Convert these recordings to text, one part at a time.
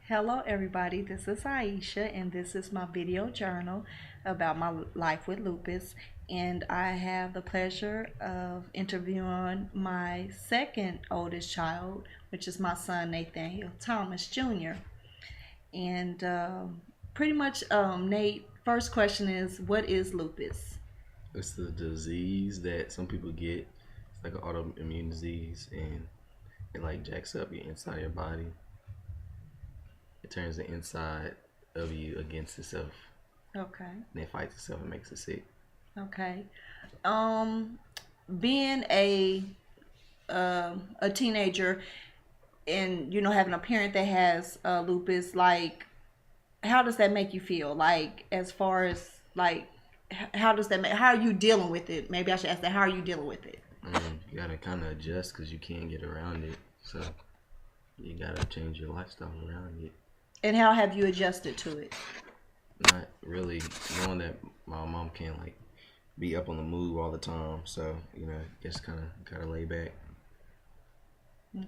Hello, everybody. This is Aisha, and this is my video journal about my life with lupus. And I have the pleasure of interviewing my second oldest child, which is my son Nathaniel Thomas Jr. And pretty much, Nate, first question is, what is lupus? It's the disease that some people get. It's like an autoimmune disease, and it like jacks up your inside of your body. It turns the inside of you against itself, Okay, and it fights itself and makes it sick. okay. Um, being a teenager and having a parent that has lupus, like how does that make you feel, like as far as like how does that make, how are you dealing with it? Maybe I should ask that, how are you dealing with it? You gotta kind of adjust because you can't get around it. So you gotta change your lifestyle around it. And how have you adjusted to it? Not really knowing that my mom can't like be up on the move all the time. So just kind of gotta lay back.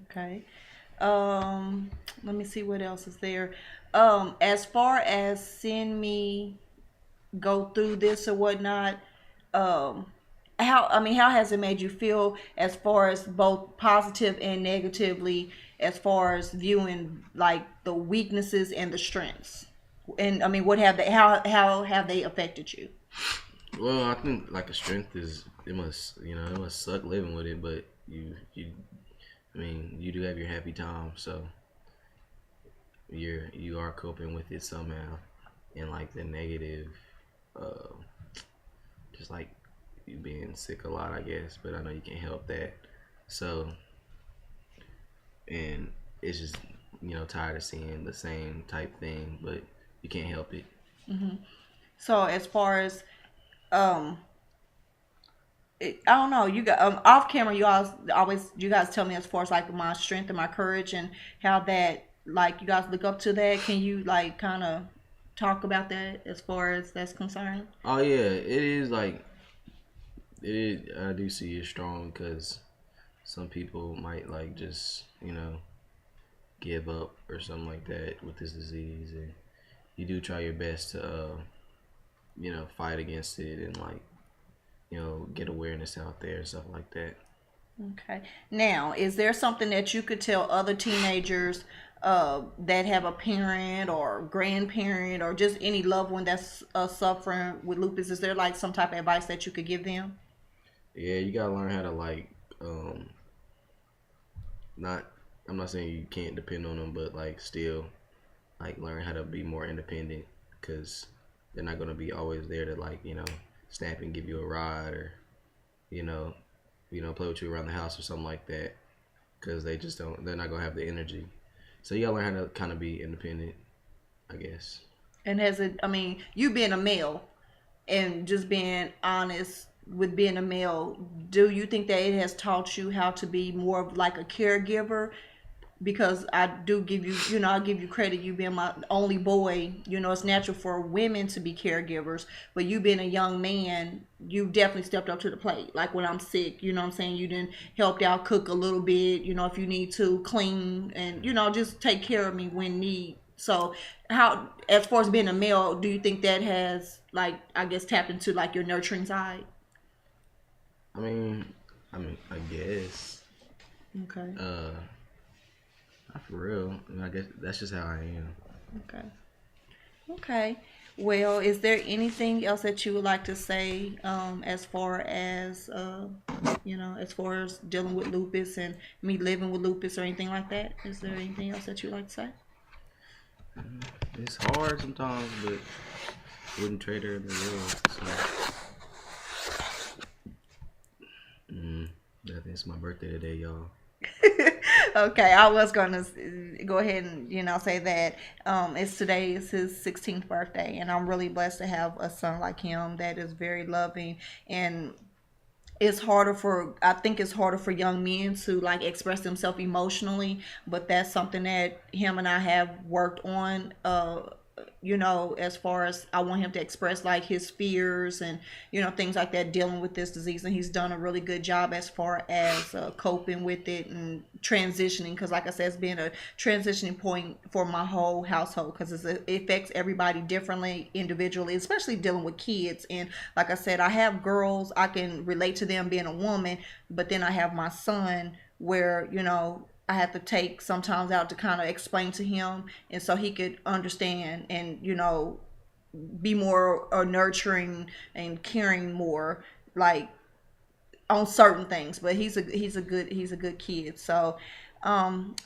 Okay. Let me see what else is there. As far as seeing me go through this or whatnot, um how has it made you feel, as far as both positive and negatively, as far as viewing like the weaknesses and the strengths? And I mean, what have they, how have they affected you? Well, I think like a strength is it must suck living with it, but I mean you do have your happy time, so you are coping with it somehow, and like the negative, uh, just like you being sick a lot, I guess, but I know you can't help that. So and it's just tired of seeing the same type thing, but you can't help it. So as far as um I don't know. You got off camera. You guys tell me as far as like my strength and my courage and how that, like, you guys look up to that. Can you like kind of talk about that as far as that's concerned? Oh yeah, it is like it is. I do see it strong because some people might like just give up or something like that with this disease, and you do try your best to fight against it and like get awareness out there and stuff like that. Okay. Now, is there something that you could tell other teenagers that have a parent or grandparent or just any loved one that's suffering with lupus? Is there like some type of advice that you could give them? Yeah, you gotta learn how to like not. I'm not saying you can't depend on them, but like still like learn how to be more independent because they're not gonna be always there to like snap and give you a ride or you know play with you around the house or something like that because they just don't. They're not gonna have the energy. So you gotta learn how to kind of be independent, I guess. And has it, I mean, you being a male and just being honest with being a male, do you think that it has taught you how to be more of like a caregiver? Because I do give you, I give you credit, you being my only boy. It's natural for women to be caregivers, but you being a young man, you definitely stepped up to the plate. Like when I'm sick, you know what I'm saying? You didn't helped out cook a little bit, if you need to clean and, just take care of me when need. So how, as far as being a male, do you think that has, like, I guess, tapped into like your nurturing side? I mean, I guess. Okay. Uh, Not for real. I guess that's just how I am. Okay. Okay. Well, is there anything else that you would like to say, as far as as far as dealing with lupus and me living with lupus or anything like that? Is there anything else that you'd like to say? It's hard sometimes, but wouldn't trade her in the world. So, mm, I think it's my birthday today, y'all. Okay, I was gonna go ahead and say that it's today is his 16th birthday, and I'm really blessed to have a son like him that is very loving. And I think it's harder for young men to like express themselves emotionally, but that's something that him and I have worked on you know, as far as I want him to express like his fears and, you know, things like that dealing with this disease. And he's done a really good job as far as coping with it and transitioning. Because, like I said, it's been a transitioning point for my whole household because it affects everybody differently individually, especially dealing with kids. And like I said, I have girls, I can relate to them being a woman, but then I have my son where, you know, I have to take sometimes out to kind of explain to him, and so he could understand and, you know, be more nurturing and caring more, like on certain things. But he's a good kid. So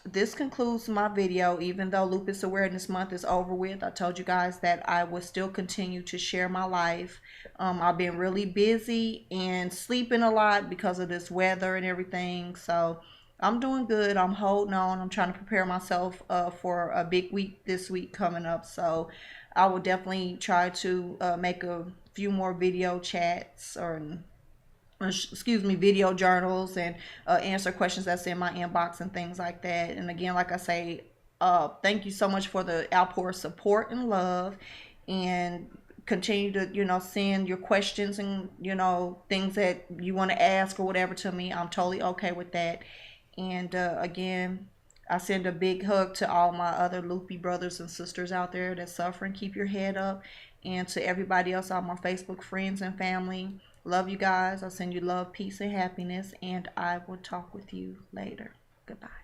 this concludes my video. Even though Lupus Awareness Month is over with, I told you guys that I will still continue to share my life. I've been really busy and sleeping a lot because of this weather and everything. So I'm doing good. I'm holding on. I'm trying to prepare myself for a big week this week coming up. So I will definitely try to make a few more video chats or excuse me, video journals, and answer questions that's in my inbox and things like that. And again, like I say, thank you so much for the outpour of support and love, and continue to, you know, send your questions and, you know, things that you want to ask or whatever to me. I'm totally okay with that. And again, I send a big hug to all my other loopy brothers and sisters out there that suffering. Keep your head up. And to everybody else, all my Facebook friends and family, love you guys. I send you love, peace, and happiness. And I will talk with you later. Goodbye.